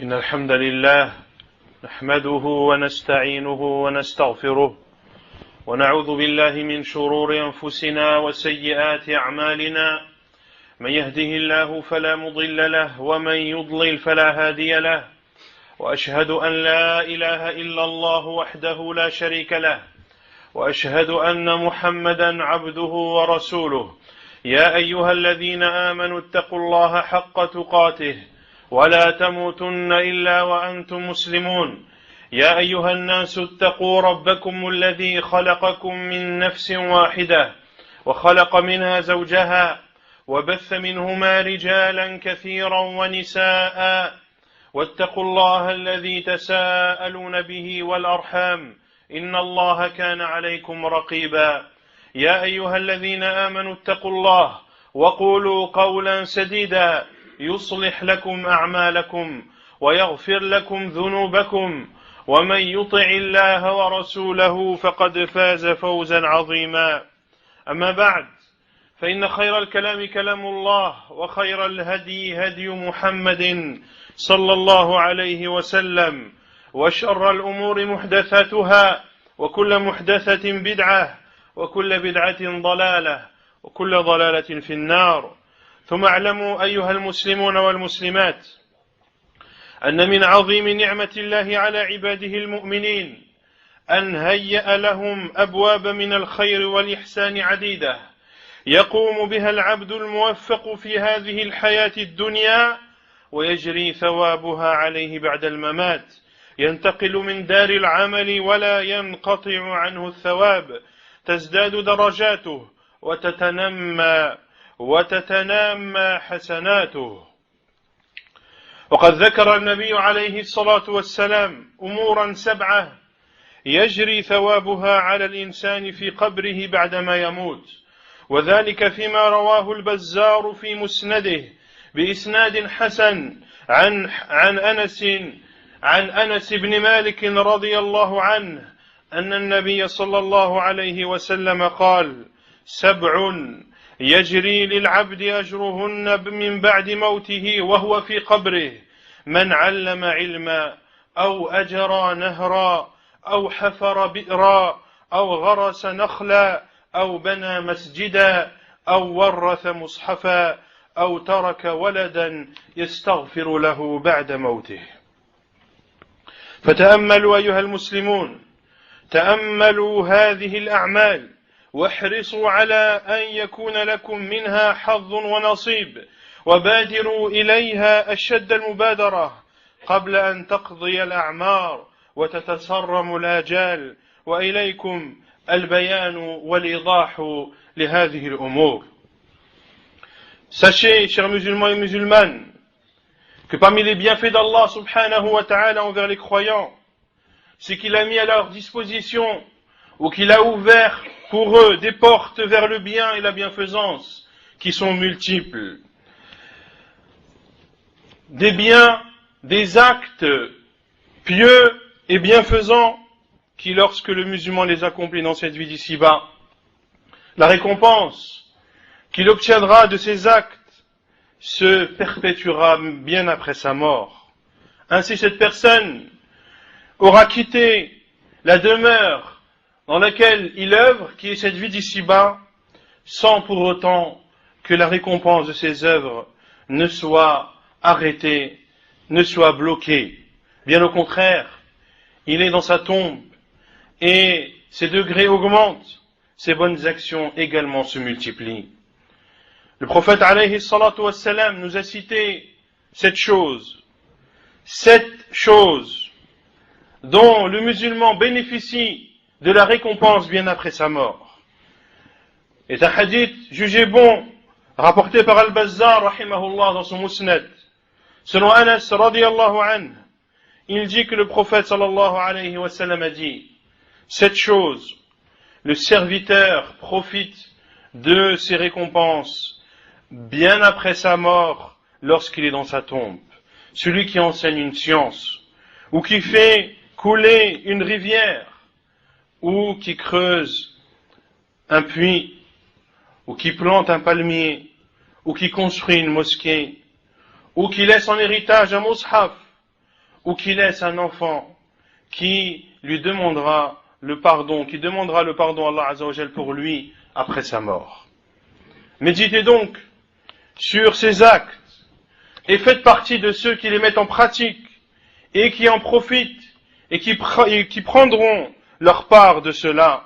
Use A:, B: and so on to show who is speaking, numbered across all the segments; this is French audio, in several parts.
A: إن الحمد لله نحمده ونستعينه ونستغفره ونعوذ بالله من شرور أنفسنا وسيئات أعمالنا من يهده الله فلا مضل له ومن يضلل فلا هادي له وأشهد أن لا إله إلا الله وحده لا شريك له وأشهد أن محمدا عبده ورسوله يا أيها الذين آمنوا اتقوا الله حق تقاته ولا تموتن إلا وأنتم مسلمون يا أيها الناس اتقوا ربكم الذي خلقكم من نفس واحدة وخلق منها زوجها وبث منهما رجالا كثيرا ونساء واتقوا الله الذي تساءلون به والأرحام إن الله كان عليكم رقيبا يا أيها الذين آمنوا اتقوا الله وقولوا قولا سديدا يصلح لكم أعمالكم ويغفر لكم ذنوبكم ومن يطع الله ورسوله فقد فاز فوزا عظيما أما بعد فإن خير الكلام كلام الله وخير الهدي هدي محمد صلى الله عليه وسلم وشر الأمور محدثاتها وكل محدثة بدعة وكل بدعة ضلالة وكل ضلالة في النار ثم اعلموا أيها المسلمون والمسلمات أن من عظيم نعمة الله على عباده المؤمنين أن هيأ لهم أبواب من الخير والإحسان عديدة يقوم بها العبد الموفق في هذه الحياة الدنيا ويجري ثوابها عليه بعد الممات ينتقل من دار العمل ولا ينقطع عنه الثواب تزداد درجاته وتتنامى حسناته وقد ذكر النبي عليه الصلاة والسلام أمورا 7 يجري ثوابها على الإنسان في قبره بعدما يموت وذلك فيما رواه البزار في مسنده بإسناد حسن عن أنس بن مالك رضي الله عنه أن النبي صلى الله عليه وسلم قال 7 يجري للعبد أجرهن من بعد موته وهو في قبره من علم علما أو أجرى نهرا أو حفر بئرا أو غرس نخلا أو بنى مسجدا أو ورث مصحفا أو ترك ولدا يستغفر له بعد موته. فتأملوا أيها المسلمون، تأملوا هذه الأعمال واحرصوا على أن يكون لكم منها حظ ونصيب وبادروا إليها أشد المبادرة قبل أن تقضي الأعمار وتتسرم الآجال وإليكم البيان والإيضاح لهذه الأمور. Sachez, chers musulmans et musulmanes, que parmi les bienfaits d'Allah subhanahu wa ta'ala envers les croyants, c'est qu'il a mis à leur disposition ou qu'il a ouvert pour eux des portes vers le bien et la bienfaisance qui sont multiples. Des biens, des actes pieux et bienfaisants qui, lorsque le musulman les accomplit dans cette vie d'ici-bas, la récompense qu'il obtiendra de ces actes se perpétuera bien après sa mort. Ainsi, cette personne aura quitté la demeure dans laquelle il œuvre, qui est cette vie d'ici-bas, sans pour autant que la récompense de ses œuvres ne soit arrêtée, ne soit bloquée. Bien au contraire, il est dans sa tombe et ses degrés augmentent, ses bonnes actions également se multiplient. Le prophète alayhi salatu wassalam nous a cité 7 choses dont le musulman bénéficie de la récompense bien après sa mort. Et un hadith jugé bon, rapporté par Al-Bazzar rahimahullah dans son Musnad. Selon Anas radiyallahu anhu, il dit que le prophète sallallahu alayhi wa sallam a dit 7 choses. Le serviteur profite de ses récompenses bien après sa mort lorsqu'il est dans sa tombe. Celui qui enseigne une science, ou qui fait couler une rivière, ou qui creuse un puits, ou qui plante un palmier, ou qui construit une mosquée, ou qui laisse en héritage un mushaf, ou qui laisse un enfant qui lui demandera le pardon, qui demandera le pardon à Allah Azza wa Jal pour lui après sa mort. Méditez donc sur ces actes et faites partie de ceux qui les mettent en pratique et qui en profitent et qui prendront leur part de cela.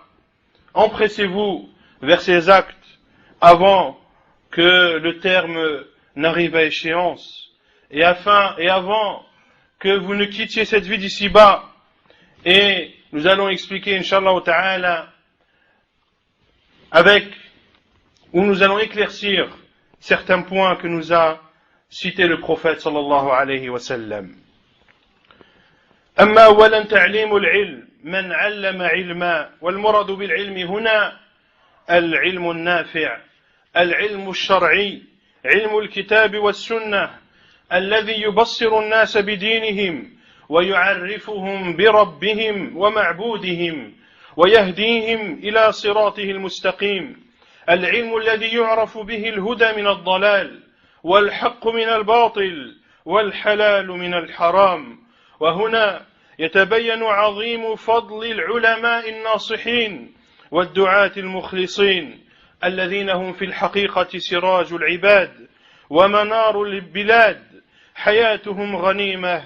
A: Empressez-vous vers ces actes avant que le terme n'arrive à échéance et avant que vous ne quittiez cette vie d'ici-bas. Et nous allons expliquer, Inch'Allah Ta'ala, où nous allons éclaircir certains points que nous a cités le prophète sallallahu alayhi wa sallam. أما أولا تعليم العلم من علم علما والمراد بالعلم هنا العلم النافع العلم الشرعي علم الكتاب والسنة الذي يبصر الناس بدينهم ويعرفهم بربهم ومعبودهم ويهديهم إلى صراطه المستقيم العلم الذي يعرف به الهدى من الضلال والحق من الباطل والحلال من الحرام وهنا يتبين عظيم فضل العلماء الناصحين والدعاة المخلصين الذين هم في الحقيقة سراج العباد ومنار البلاد حياتهم غنيمة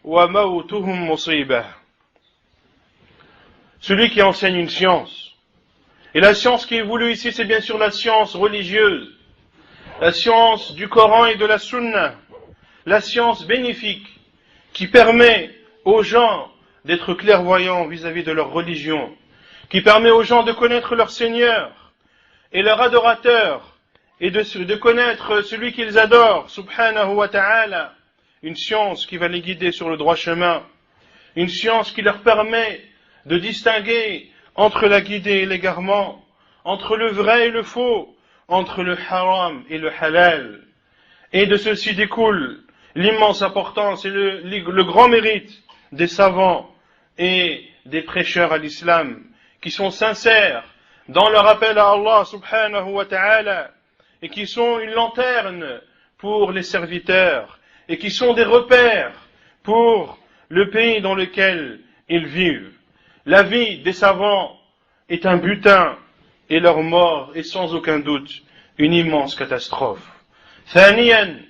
A: وموتهم مصيبة. Celui qui enseigne une science, et la science qui est voulue ici c'est bien sûr la science religieuse, la science du Coran et de la Sunna, la science bénéfique qui permet aux gens d'être clairvoyants vis-à-vis de leur religion, qui permet aux gens de connaître leur Seigneur et leur adorateur et de connaître celui qu'ils adorent, subhanahu wa ta'ala, une science qui va les guider sur le droit chemin, une science qui leur permet de distinguer entre la guidée et l'égarement, entre le vrai et le faux, entre le haram et le halal. Et de ceci découle l'immense importance et le grand mérite des savants et des prêcheurs à l'islam, qui sont sincères dans leur appel à Allah subhanahu wa ta'ala, et qui sont une lanterne pour les serviteurs, et qui sont des repères pour le pays dans lequel ils vivent. La vie des savants est un butin, et leur mort est sans aucun doute une immense catastrophe. ثانيا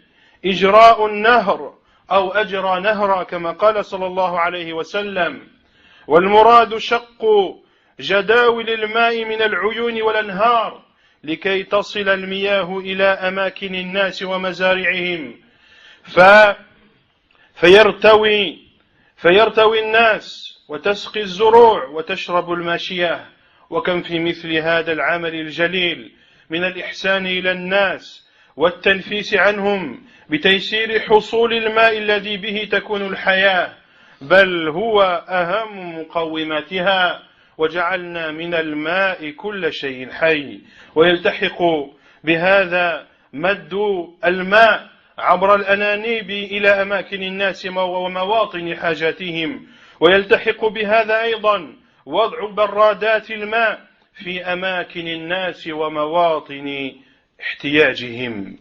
A: إجراء النهر أو أجرى نهرا كما قال صلى الله عليه وسلم والمراد شق جداول الماء من العيون والأنهار لكي تصل المياه إلى أماكن الناس ومزارعهم فيرتوي الناس وتسقي الزروع وتشرب الماشية وكم في مثل هذا العمل الجليل من الإحسان إلى الناس والتنفيس عنهم بتيسير حصول الماء الذي به تكون الحياة بل هو أهم مقوماتها وجعلنا من الماء كل شيء حي ويلتحق بهذا مد الماء عبر الأنانيب إلى أماكن الناس ومواطن حاجاتهم ويلتحق بهذا أيضا وضع برادات الماء في أماكن الناس ومواطن احتياجهم.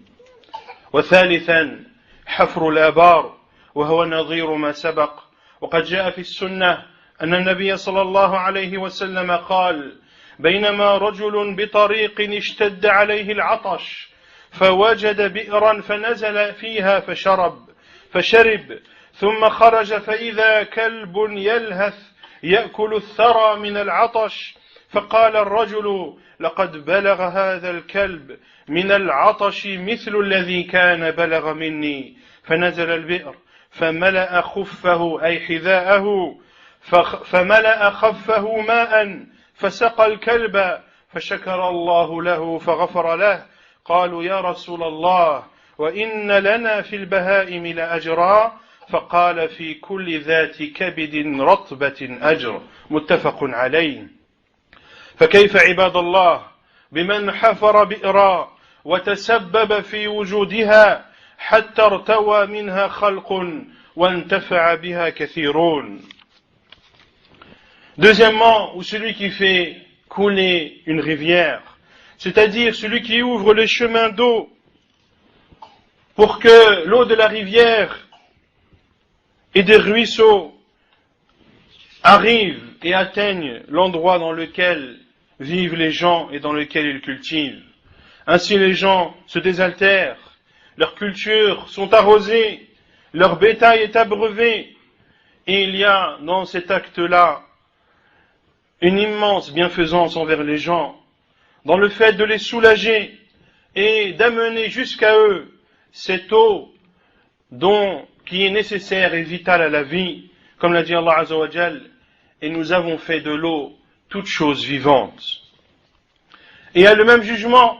A: وثالثا حفر الآبار وهو نظير ما سبق وقد جاء في السنة أن النبي صلى الله عليه وسلم قال بينما رجل بطريق اشتد عليه العطش فوجد بئرا فنزل فيها فشرب ثم خرج فإذا كلب يلهث يأكل الثرى من العطش فقال الرجل لقد بلغ هذا الكلب من العطش مثل الذي كان بلغ مني فنزل البئر فملأ خفه أي حذاءه فملأ خفه ماء فسقى الكلب فشكر الله له فغفر له قالوا يا رسول الله وإن لنا في البهائم لأجرا فقال في كل ذات كبد رطبة أجر متفق عليه. فكيف عباد الله بمن حفر بئرا وتسبب في وجودها حتى ارتوى منها خلق وانتفع بها كثيرون. Deuxièmement, ou celui qui fait couler une rivière, c'est-à-dire celui qui ouvre les chemins d'eau pour que l'eau de la rivière et des ruisseaux arrivent et atteignent l'endroit dans lequel vivent les gens et dans lequel ils cultivent. Ainsi les gens se désaltèrent, leurs cultures sont arrosées, leur bétail est abreuvé, et il y a dans cet acte-là une immense bienfaisance envers les gens, dans le fait de les soulager et d'amener jusqu'à eux cette eau qui est nécessaire et vitale à la vie, comme l'a dit Allah Azza wa Jal, et nous avons fait de l'eau toute chose vivante. Et à le même jugement,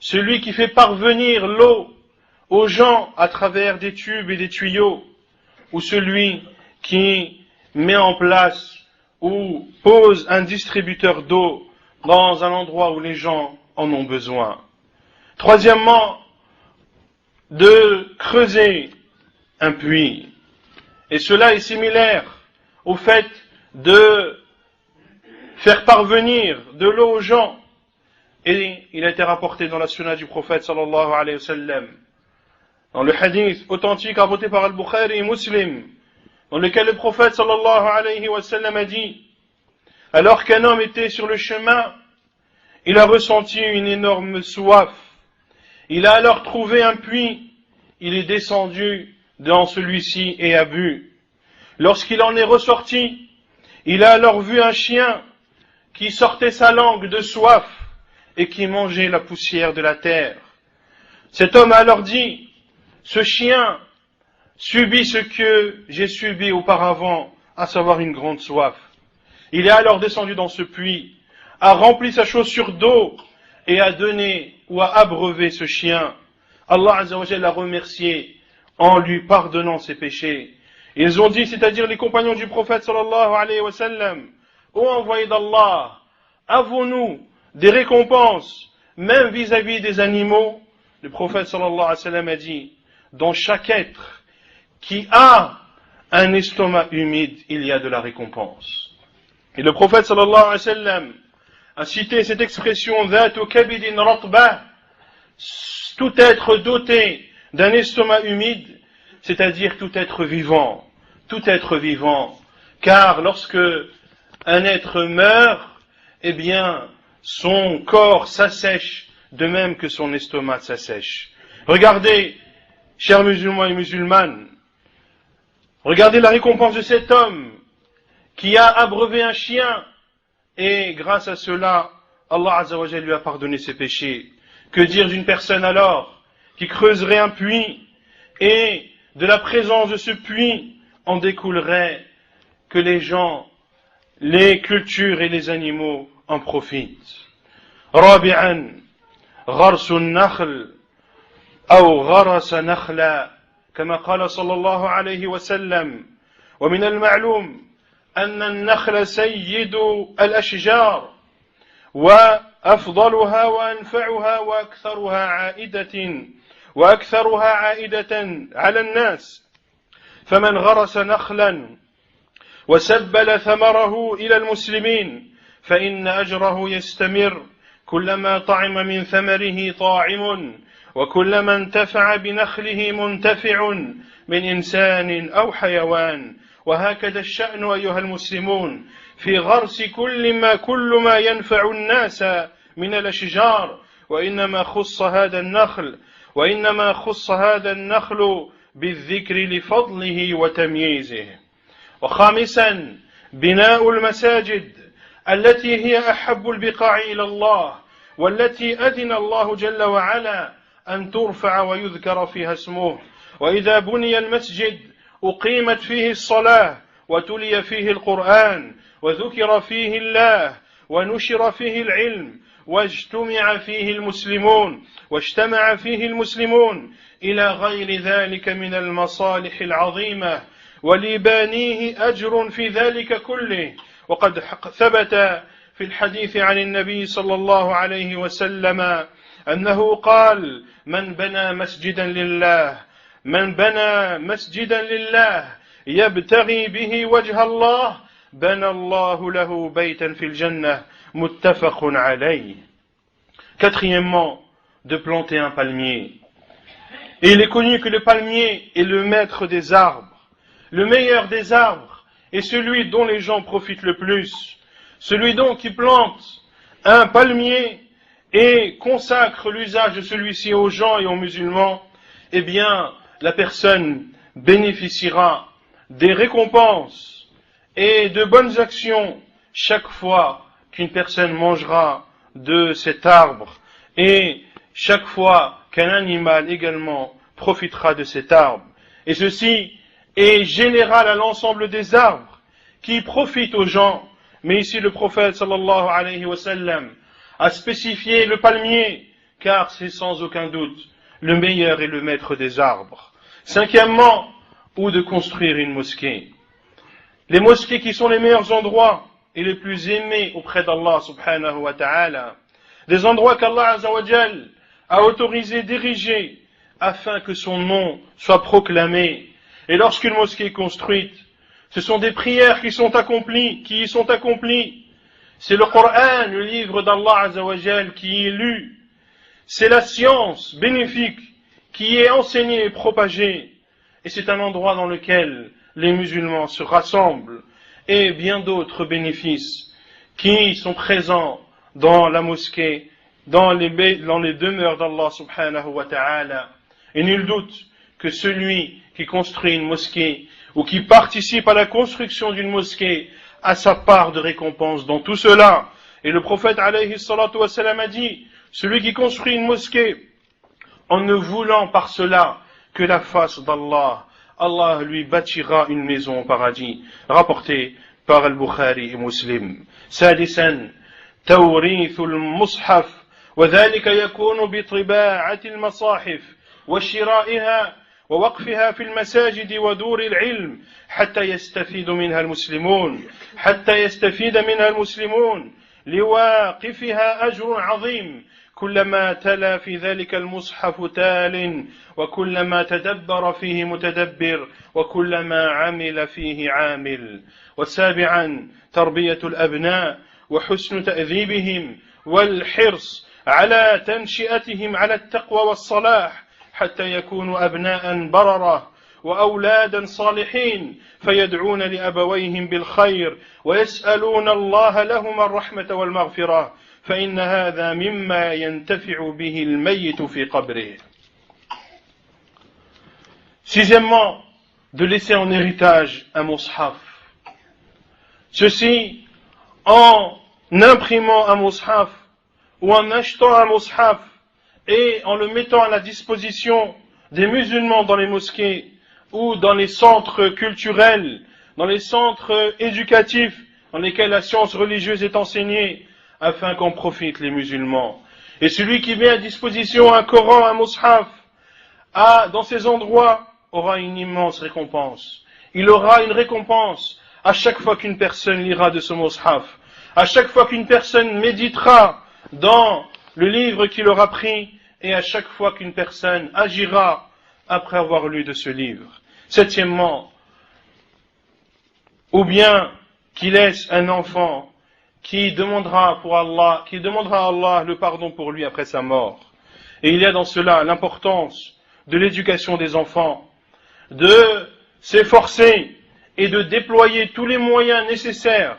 A: celui qui fait parvenir l'eau aux gens à travers des tubes et des tuyaux, ou celui qui met en place ou pose un distributeur d'eau dans un endroit où les gens en ont besoin. Troisièmement, de creuser un puits. Et cela est similaire au fait de faire parvenir de l'eau aux gens. Et il a été rapporté dans la sunna du prophète sallallahu alayhi wa sallam, dans le hadith authentique rapporté par Al-Bukhari et Muslim, dans lequel le prophète sallallahu alayhi wa sallam a dit: alors qu'un homme était sur le chemin, il a ressenti une énorme soif. Il a alors trouvé un puits, il est descendu dans celui-ci et a bu. Lorsqu'il en est ressorti, il a alors vu un chien qui sortait sa langue de soif et qui mangeait la poussière de la terre. Cet homme a alors dit: ce chien subit ce que j'ai subi auparavant, à savoir une grande soif. Il est alors descendu dans ce puits, a rempli sa chaussure d'eau et a donné ou a abreuvé ce chien. Allah Azza wa Jalla l'a remercié en lui pardonnant ses péchés. Ils ont dit, c'est-à-dire les compagnons du prophète sallallahu alayhi wa sallam: ô envoyé d'Allah, avons-nous des récompenses même vis-à-vis des animaux? Le prophète sallallahu alayhi wa sallam a dit: dans chaque être qui a un estomac humide, il y a de la récompense. Et le prophète sallallahu alayhi wa sallam a cité cette expression: dhatu kabidin ratba, tout être doté d'un estomac humide, c'est-à-dire tout être vivant, car lorsque un être meurt, eh bien, son corps s'assèche, de même que son estomac s'assèche. Regardez, chers musulmans et musulmanes, regardez la récompense de cet homme qui a abreuvé un chien, et grâce à cela, Allah Azza wa Jalla lui a pardonné ses péchés. Que dire d'une personne alors qui creuserait un puits, et de la présence de ce puits en découlerait que les gens, les cultures et les animaux en profitent. رابعا غرس النخل أو غرس نخلا كما قال صلى الله عليه وسلم. ومن المعلوم أن النخل سيد الأشجار وأفضلها وأنفعها وأكثرها عائدة على الناس، فمن غرس نخلا وسبل ثمره إلى المسلمين فإن أجره يستمر، كلما طعم من ثمره طاعم، وكلما انتفع بنخله منتفع من إنسان أو حيوان. وهكذا الشأن أيها المسلمون في غرس كل ما ينفع الناس من الأشجار، وإنما خص هذا النخل بالذكر لفضله وتمييزه. وخامسا بناء المساجد التي هي أحب البقاع إلى الله، والتي أذن الله جل وعلا أن ترفع ويذكر فيها اسمه. وإذا بني المسجد أقيمت فيه الصلاة، وتلي فيه القرآن، وذكر فيه الله، ونشر فيه العلم، واجتمع فيه المسلمون إلى غير ذلك من المصالح العظيمة، ولبانيه أجر في ذلك كله. وقد ثبت في الحديث عن النبي صلى الله عليه وسلم أنه قال: من بنى مسجدا لله يبتغي به وجه الله بنى الله له بيتا في الجنة متفق عليه. Quatrièmement, de planter un palmier. Et il est connu que le palmier est le maître des arbres. le meilleur des arbres est celui dont les gens profitent le plus. Celui donc qui plante un palmier et consacre l'usage de celui-ci aux gens et aux musulmans, eh bien, la personne bénéficiera des récompenses et de bonnes actions chaque fois qu'une personne mangera de cet arbre et chaque fois qu'un animal également profitera de cet arbre. Et ceci est général à l'ensemble des arbres qui profitent aux gens. Mais ici le prophète sallallahu alayhi wa sallam a spécifié le palmier, car c'est sans aucun doute le meilleur et le maître des arbres. Cinquièmement, où de construire une mosquée. Les mosquées qui sont les meilleurs endroits et les plus aimés auprès d'Allah subhanahu wa ta'ala, des endroits qu'Allah azza wa jal a autorisé d'ériger afin que son nom soit proclamé. Et lorsqu'une mosquée est construite, ce sont des prières qui y sont accomplies. C'est le Coran, le livre d'Allah azza wa jal qui est lu. C'est la science bénéfique qui est enseignée et propagée. Et c'est un endroit dans lequel les musulmans se rassemblent. Et bien d'autres bénéfices qui sont présents dans la mosquée, dans les demeures d'Allah subhanahu wa ta'ala. Et nul doute que celui qui construit une mosquée ou qui participe à la construction d'une mosquée a sa part de récompense dans tout cela. Et le prophète alayhi salatu wa salam a dit, celui qui construit une mosquée en ne voulant par cela que la face d'Allah, Allah lui bâtira une maison au paradis. Rapporté par Al-Bukhari et Muslim. سادسا توريث المصحف وذلك يكون بطباعة المصاحف وشرائها ووقفها في المساجد ودور العلم حتى يستفيد منها المسلمون لواقفها أجر عظيم كلما تلا في ذلك المصحف تال وكلما تدبر فيه متدبر وكلما عمل فيه عامل. وسابعا تربية الأبناء وحسن تأديبهم والحرص على تنشئتهم على التقوى والصلاح حتى يكونوا أبناء بررة وأولادا صالحين فيدعون لأبويهم بالخير ويسألون الله لهما الرحمة والمغفرة فإن هذا مما ينتفع به الميت في قبره. Sixièmement, de laisser en héritage un mushaf. Ceci en imprimant un mushaf ou en achetant un mushaf et en le mettant à la disposition des musulmans dans les mosquées ou dans les centres culturels, dans les centres éducatifs dans lesquels la science religieuse est enseignée, afin qu'en profitent les musulmans. Et celui qui met à disposition un Coran, un mushaf, dans ces endroits, aura une immense récompense. Il aura une récompense à chaque fois qu'une personne lira de ce mushaf, à chaque fois qu'une personne méditera dans le livre qu'il aura pris, et à chaque fois qu'une personne agira après avoir lu de ce livre. Septièmement, ou bien qu'il laisse un enfant qui demandera à Allah le pardon pour lui après sa mort. Et il y a dans cela l'importance de l'éducation des enfants, de s'efforcer et de déployer tous les moyens nécessaires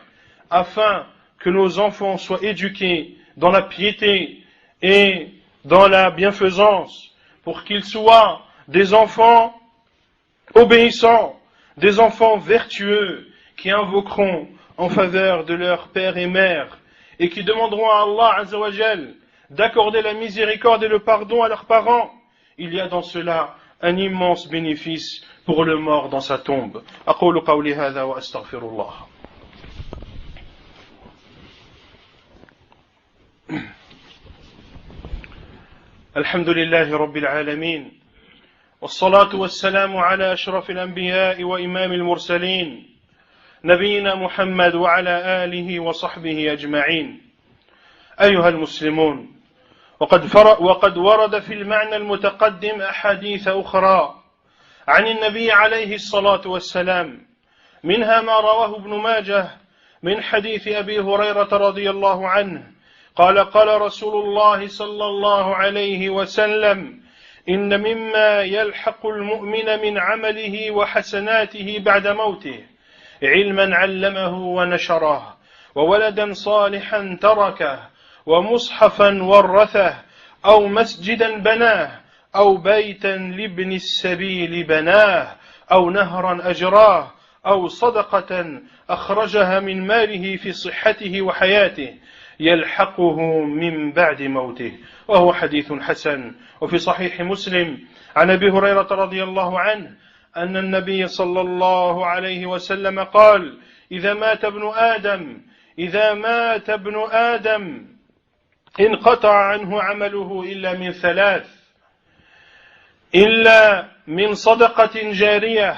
A: afin que nos enfants soient éduqués dans la piété et dans la bienfaisance, pour qu'ils soient des enfants obéissants, des enfants vertueux qui invoqueront en faveur de leur père et mère et qui demanderont à Allah Azza wa Jal d'accorder la miséricorde et le pardon à leurs parents. Il y a dans cela un immense bénéfice pour le mort dans sa tombe. أقول قولي هذا وأستغفر الله. الحمد لله رب العالمين والصلاة والسلام على أشرف الأنبياء وإمام المرسلين نبينا محمد وعلى آله وصحبه أجمعين. أيها المسلمون، وقد ورد في المعنى المتقدم أحاديث أخرى عن النبي عليه الصلاة والسلام، منها ما رواه ابن ماجه من حديث أبي هريرة رضي الله عنه قال قال رسول الله صلى الله عليه وسلم: إن مما يلحق المؤمن من عمله وحسناته بعد موته علما علمه ونشره، وولدا صالحا تركه، ومصحفا ورثه، أو مسجدا بناه، أو بيتا لابن السبيل بناه، أو نهرا أجراه، أو صدقة أخرجها من ماله في صحته وحياته يلحقه من بعد موته. وهو حديث حسن. وفي صحيح مسلم عن أبي هريرة رضي الله عنه أن النبي صلى الله عليه وسلم قال: إذا مات ابن آدم انقطع عنه عمله إلا من ثلاث: إلا من صدقة جارية،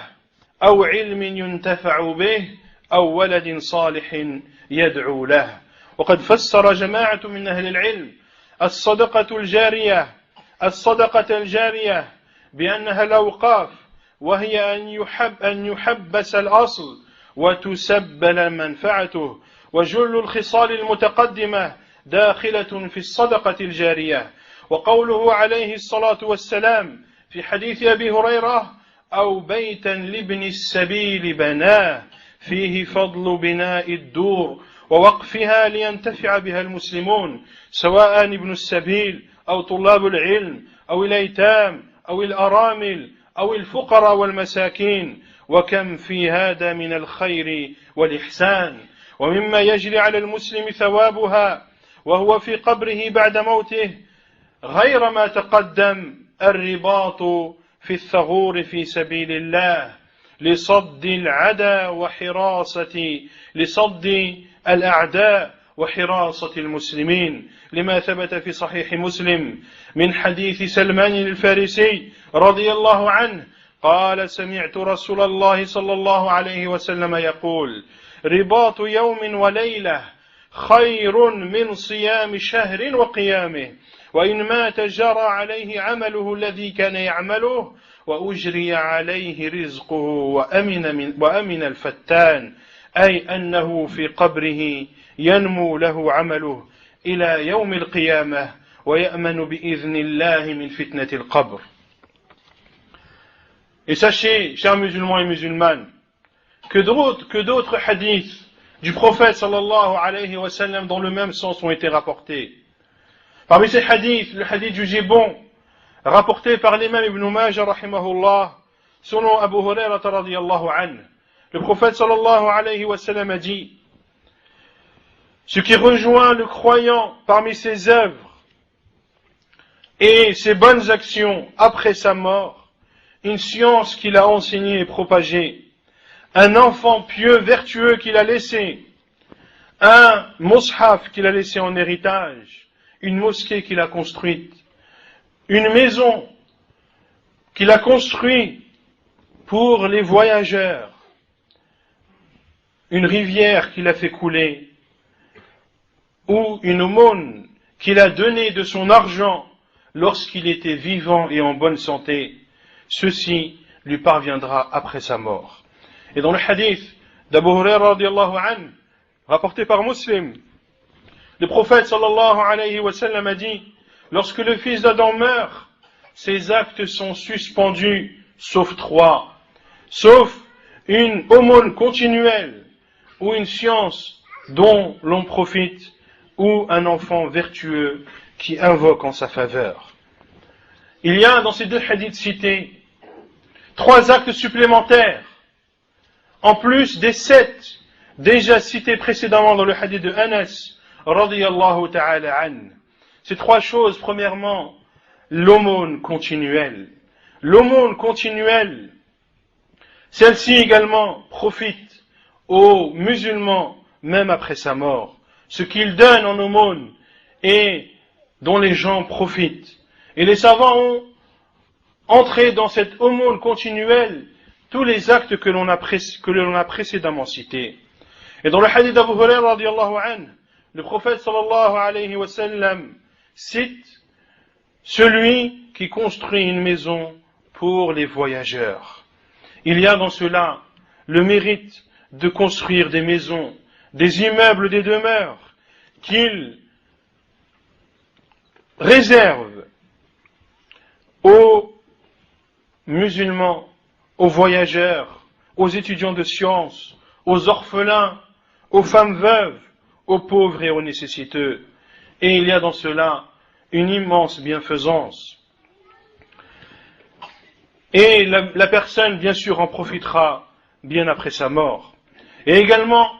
A: أو علم ينتفع به، أو ولد صالح يدعو له. وقد فسر جماعة من أهل العلم الصدقة الجارية بأنها الأوقاف، وهي أن يحبس الأصل وتسبل منفعته. وجل الخصال المتقدمة داخلة في الصدقة الجارية. وقوله عليه الصلاة والسلام في حديث أبي هريرة: أو بيتا لابن السبيل بناه، فيه فضل بناء الدور ووقفها لينتفع بها المسلمون، سواء ابن السبيل أو طلاب العلم أو الأيتام أو الأرامل أو الفقراء والمساكين. وكم في هذا من الخير والإحسان. ومما يجري على المسلم ثوابها وهو في قبره بعد موته غير ما تقدم الرباط في الثغور في سبيل الله لصد الأعداء وحراسة المسلمين، لما ثبت في صحيح مسلم من حديث سلمان الفارسي رضي الله عنه قال: سمعت رسول الله صلى الله عليه وسلم يقول: رباط يوم وليلة خير من صيام شهر وقيامه، وإن مات جرى عليه عمله الذي كان يعمله، وأجري عليه رزقه وأمن الفتان، أي أنه في قبره ينمو له عمله إلى يوم القيامة ويأمن بإذن الله من فتنة القبر. Et sachez, chers musulmans et musulmanes, que d'autres hadiths du prophète sallallahu alayhi wa sallam dans le même sens ont été rapportés. Parmi ces hadiths, le hadith jugé bon, rapporté par l'imam Ibn Majah rahimahullah, selon Abu Hurairah radiyallahu anhu, le prophète sallallahu alayhi wa sallam a dit: ce qui rejoint le croyant parmi ses œuvres et ses bonnes actions après sa mort, une science qu'il a enseignée et propagée, un enfant pieux, vertueux qu'il a laissé, un mushaf qu'il a laissé en héritage, une mosquée qu'il a construite, une maison qu'il a construite pour les voyageurs, une rivière qu'il a fait couler, ou une aumône qu'il a donnée de son argent lorsqu'il était vivant et en bonne santé, ceci lui parviendra après sa mort. Et dans le hadith d'Abu Hurairah radiyallahu anhu, rapporté par Muslim, le prophète sallallahu alayhi wa sallam a dit: lorsque le fils d'Adam meurt, ses actes sont suspendus, sauf trois, sauf une aumône continuelle, ou une science dont l'on profite, ou un enfant vertueux qui invoque en sa faveur. Il y a dans ces deux hadiths cités 3 actes supplémentaires, en plus des 7 déjà cités précédemment dans le hadith de Anas radiyallahu ta'ala an. Ces 3 choses: premièrement, l'aumône continuelle. L'aumône continuelle, celle-ci également profite aux musulmans même après sa mort. Ce qu'il donne en aumône et dont les gens profitent. Et les savants ont entré dans cette aumône continuelle tous les actes que l'on a précédemment cités. Et dans le hadith d'Abu Hurairah radiyallahu anhu, le prophète sallallahu alayhi wa sallam cite celui qui construit une maison pour les voyageurs. Il y a dans cela le mérite de construire des maisons, des immeubles, des demeures qu'il réserve aux musulmans, aux voyageurs, aux étudiants de sciences, aux orphelins, aux femmes veuves, aux pauvres et aux nécessiteux. Et il y a dans cela une immense bienfaisance. Et la personne, bien sûr, en profitera bien après sa mort. Et également,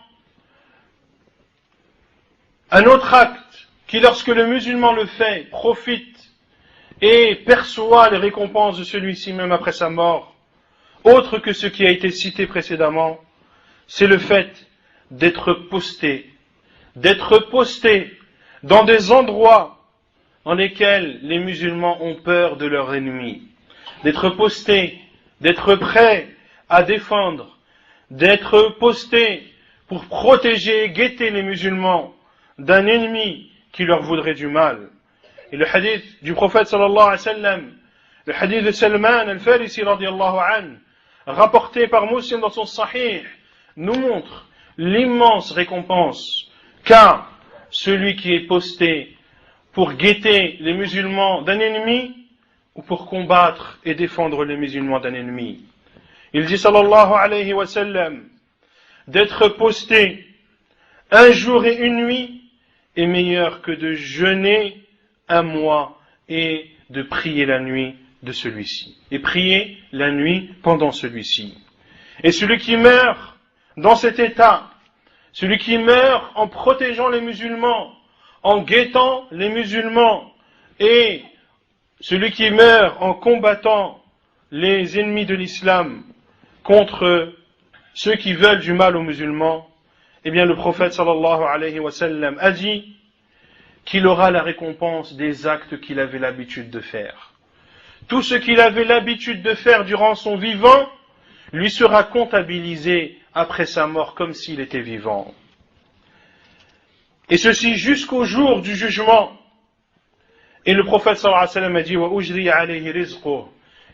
A: un autre acte qui, lorsque le musulman le fait, profite et perçoit les récompenses de celui-ci même après sa mort, autre que ce qui a été cité précédemment, c'est le fait d'être posté dans des endroits dans lesquels les musulmans ont peur de leurs ennemis, d'être posté, d'être prêt à défendre, d'être posté pour protéger et guetter les musulmans d'un ennemi qui leur voudrait du mal. Et le hadith du prophète sallallahu alayhi wa sallam, le hadith de Salman al-Farisi radiyallahu anhu, rapporté par Muslim dans son Sahih, nous montre l'immense récompense qu'a celui qui est posté pour guetter les musulmans d'un ennemi ou pour combattre et défendre les musulmans d'un ennemi. Il dit sallallahu alayhi wa sallam, d'être posté un jour et une nuit est meilleur que de jeûner un mois et de prier la nuit de celui-ci. Et prier la nuit pendant celui-ci. Et celui qui meurt dans cet état, celui qui meurt en protégeant les musulmans, en guettant les musulmans, et celui qui meurt en combattant les ennemis de l'islam contre ceux qui veulent du mal aux musulmans, eh bien le prophète sallallahu alayhi wa sallam a dit qu'il aura la récompense des actes qu'il avait l'habitude de faire. Tout ce qu'il avait l'habitude de faire durant son vivant lui sera comptabilisé après sa mort comme s'il était vivant. Et ceci jusqu'au jour du jugement. Et le prophète sallallahu alayhi wa sallam a dit wa ujri alayhi rizquh,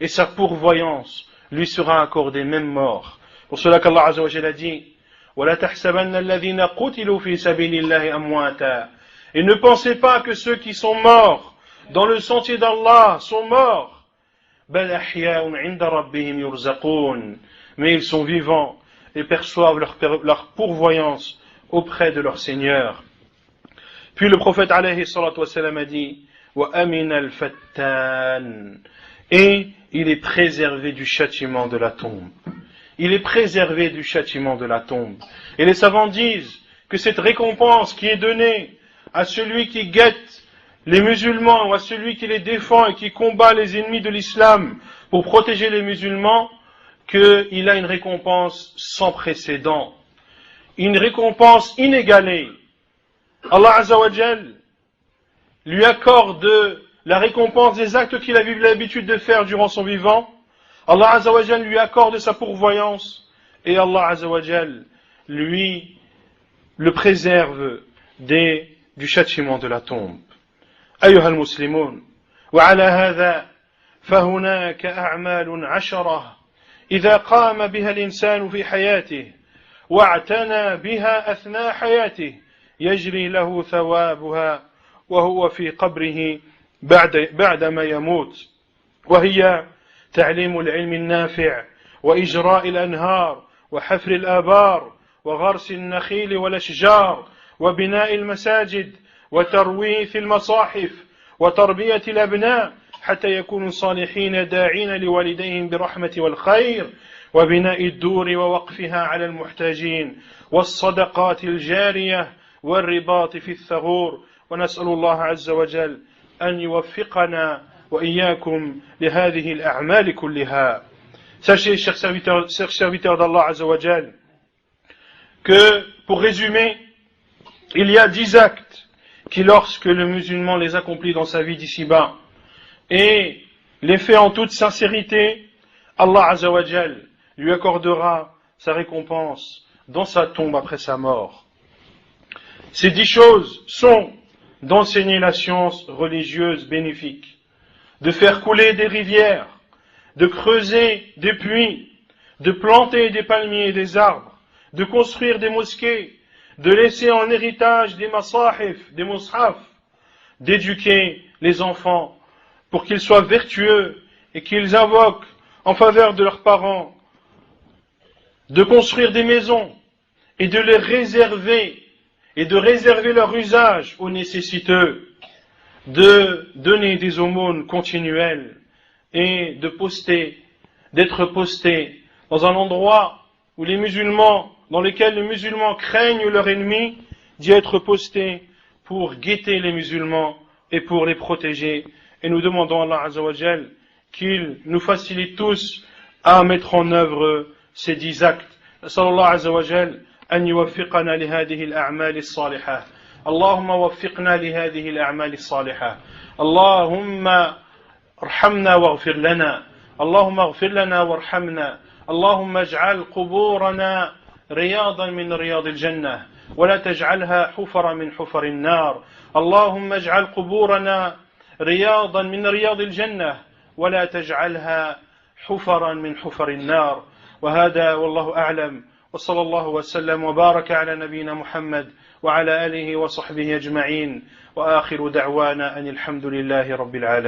A: et sa pourvoyance lui sera accordée même mort. Pour cela qu'Allah azza wa jalla a dit وَلَا تَحْسَبَنَّ الَّذِينَ قُتِلُوا فِي سَبِيلِ اللَّهِ أَمْوَاتًا. Et ne pensez pas que ceux qui sont morts dans le sentier d'Allah sont morts. بَلْ أَحْيَاءٌ عِنْدَ رَبِّهِمْ يُرْزَقُونَ. Mais ils sont vivants et perçoivent leur pourvoyance auprès de leur Seigneur. Puis le prophète alayhi salatu wassalam a dit وَأَمِنَ الْفَتَّانِ. Et il est préservé du châtiment de la tombe. Il est préservé du châtiment de la tombe. Et les savants disent que cette récompense qui est donnée à celui qui guette les musulmans ou à celui qui les défend et qui combat les ennemis de l'islam pour protéger les musulmans, qu'il a une récompense sans précédent, une récompense inégalée. Allah Azza wa Jal lui accorde la récompense des actes qu'il avait l'habitude de faire durant son vivant. Allah Azza wa Jal lui accorde sa pourvoyance et Allah Azza wa Jal lui le préserve du châtiment de la tombe. أيها المسلمون وعلى هذا فهناك أعمال عشرة إذا قام بها الإنسان في حياته واعتنى بها أثناء حياته يجري له ثوابها وهو في قبره بعدما يموت، وهي تعليم العلم النافع وإجراء الأنهار وحفر الآبار وغرس النخيل والأشجار وبناء المساجد وترويث المصاحف وتربية الأبناء حتى يكونوا صالحين داعين لوالديهم برحمة والخير وبناء الدور ووقفها على المحتاجين والصدقات الجارية والرباط في الثغور. ونسأل الله عز وجل أن يوفقنا وإياكم لهذه الأعمال كلها. Sachez, chers serviteurs d'Allah Azza wa Jal, que, pour résumer, il y a 10 actes qui, lorsque le musulman les accomplit dans sa vie d'ici-bas et les fait en toute sincérité, Allah Azza wa Jal lui accordera sa récompense dans sa tombe après sa mort. Ces 10 choses sont d'enseigner la science religieuse bénéfique, de faire couler des rivières, de creuser des puits, de planter des palmiers et des arbres, de construire des mosquées, de laisser en héritage des masahif, des mushaf, d'éduquer les enfants pour qu'ils soient vertueux et qu'ils invoquent en faveur de leurs parents de construire des maisons et de les réserver et de réserver leur usage aux nécessiteux, de donner des aumônes continuelles et d'être postés dans un endroit où dans lequel les musulmans craignent leur ennemi, d'y être postés pour guetter les musulmans et pour les protéger. Et nous demandons à Allah Azza wa Jal qu'il nous facilite tous à mettre en œuvre ces 10 actes. نسأل الله عز وجل أن يوفقنا لهذه الأعمال الصالحة. اللهم وفقنا لهذه الأعمال الصالحة. اللهم ارحمنا واغفر لنا. اللهم اغفر لنا وارحمنا. اللهم اجعل قبورنا رياضا من رياض الجنة ولا تجعلها حفرا من حفر النار. اللهم اجعل قبورنا رياضا من رياض الجنة ولا تجعلها حفرا من حفر النار. وهذا والله أعلم وصلى الله وسلم وبارك على نبينا محمد وعلى آله وصحبه أجمعين وآخر دعوانا أن الحمد لله رب العالمين.